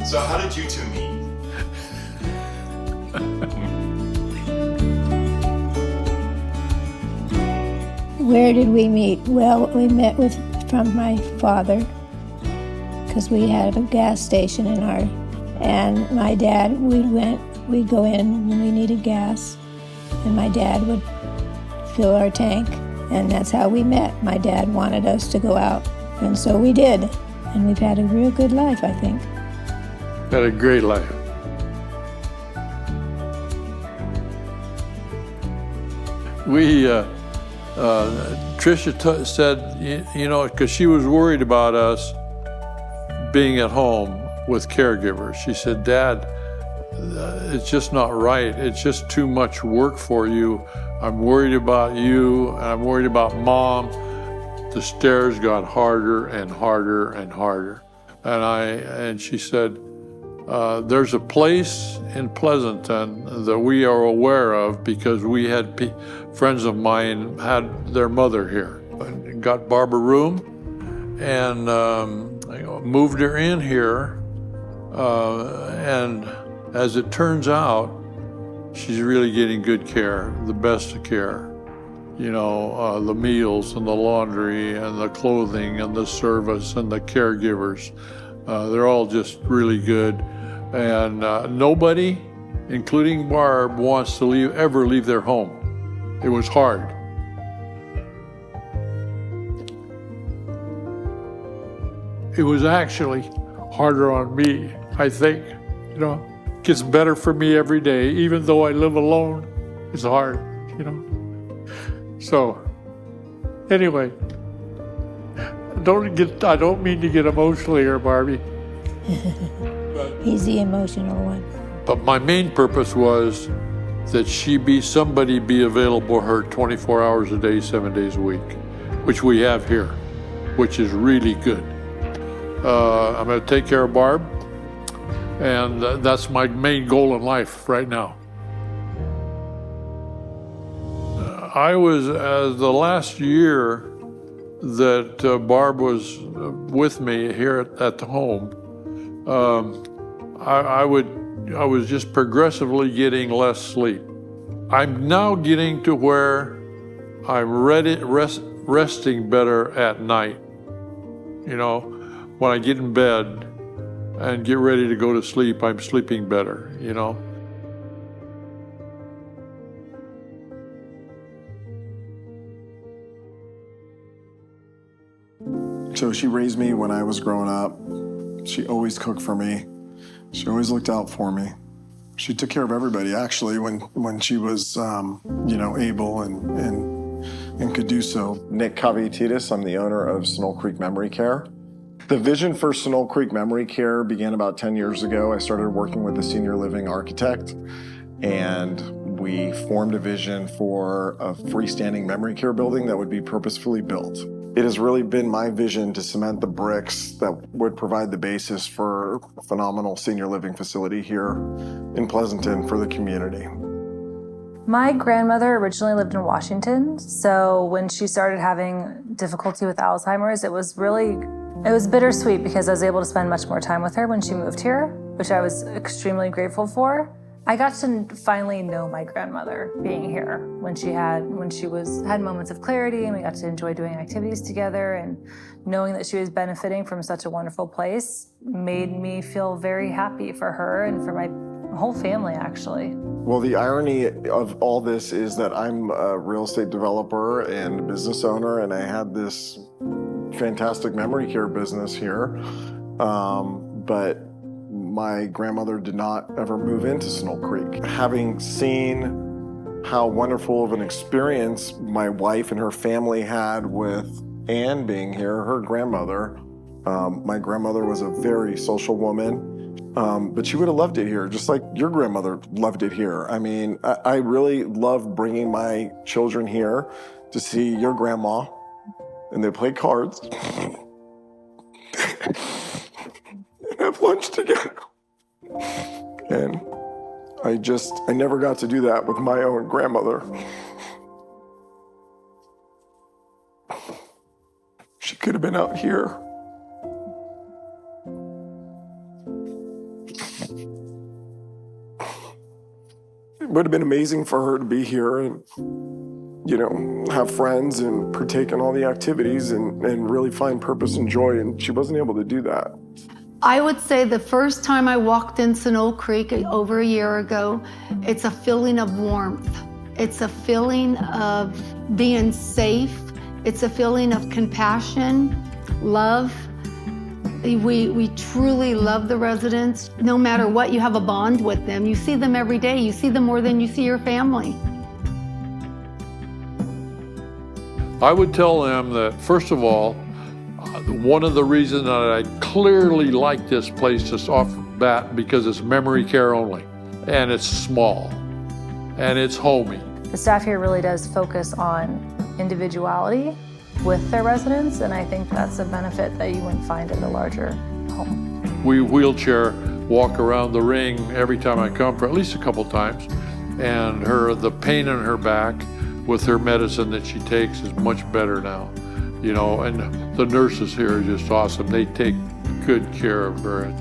So how did you two meet? Where did we meet? Well, we met from my father, because we had a gas station in our, and my dad, we'd go in when we needed gas, and my dad would fill our tank, and that's how we met. My dad wanted us to go out, and so we did, and we've had a real good life, I think. Had a great life. Tricia said, you know, because she was worried about us being at home with caregivers. She said, Dad, it's just not right. It's just too much work for you. I'm worried about you, and I'm worried about Mom. The stairs got harder and harder and harder. And she said, there's a place in Pleasanton that we are aware of because we had friends of mine had their mother here. And got Barbara a room and moved her in here. And as it turns out, she's really getting good care, the best of care. You know, the meals and the laundry and the clothing and the service and the caregivers. They're all just really good. And nobody, including Barb, wants to ever leave their home. It was hard. It was actually harder on me, I think. You know, it gets better for me every day. Even though I live alone, it's hard, you know. So, anyway, I don't mean to get emotional here, Barbie. He's the emotional one. But my main purpose was that somebody be available her 24 hours a day, 7 days a week, which we have here, which is really good. I'm going to take care of Barb, and that's my main goal in life right now. I was, the last year that Barb was with me here at the home, I was just progressively getting less sleep. I'm now getting to where I'm resting better at night. You know, when I get in bed and get ready to go to sleep, I'm sleeping better, you know. So she raised me when I was growing up. She always cooked for me. She always looked out for me. She took care of everybody, actually, when she was, able and could do so. Nick Cavietidis, I'm the owner of Sunol Creek Memory Care. The vision for Sunol Creek Memory Care began about 10 years ago. I started working with a senior living architect, and we formed a vision for a freestanding memory care building that would be purposefully built. It has really been my vision to cement the bricks that would provide the basis for a phenomenal senior living facility here in Pleasanton for the community. My grandmother originally lived in Washington, so when she started having difficulty with Alzheimer's, it was bittersweet because I was able to spend much more time with her when she moved here, which I was extremely grateful for. I got to finally know my grandmother being here when she had moments of clarity, and we got to enjoy doing activities together, and knowing that she was benefiting from such a wonderful place made me feel very happy for her and for my whole family, actually. Well, the irony of all this is that I'm a real estate developer and a business owner, and I had this fantastic memory care business here, but my grandmother did not ever move into Sunol Creek. Having seen how wonderful of an experience my wife and her family had with Anne being here, her grandmother, my grandmother was a very social woman, but she would have loved it here, just like your grandmother loved it here. I mean, I really love bringing my children here to see your grandma, and they play cards and have lunch together. And I never got to do that with my own grandmother. She could have been out here. would have been amazing for her to be here and, you know, have friends and partake in all the activities and really find purpose and joy. And she wasn't able to do that. I would say the first time I walked in Sunol Creek over a year ago, it's a feeling of warmth. It's a feeling of being safe. It's a feeling of compassion, love. We truly love the residents. No matter what, you have a bond with them. You see them every day. You see them more than you see your family. I would tell them that, first of all, one of the reasons that I clearly like this place just off the bat because it's memory care only, and it's small, and it's homey. The staff here really does focus on individuality with their residents, and I think that's a benefit that you wouldn't find at a larger home. We wheelchair walk around the ring every time I come for at least a couple times, and the pain in her back with her medicine that she takes is much better now, you know, and the nurses here are just awesome. They take good care of her.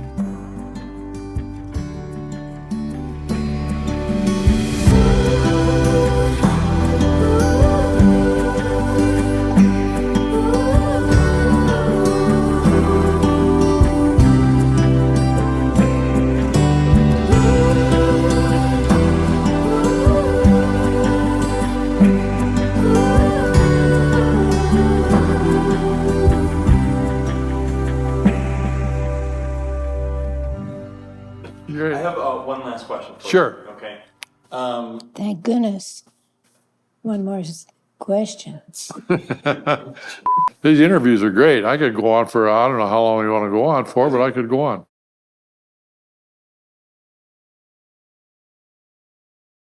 I have one last question for Sure. you. Okay. Thank goodness. One more question. These interviews are great. I could go on for, I don't know how long you want to go on for, but I could go on.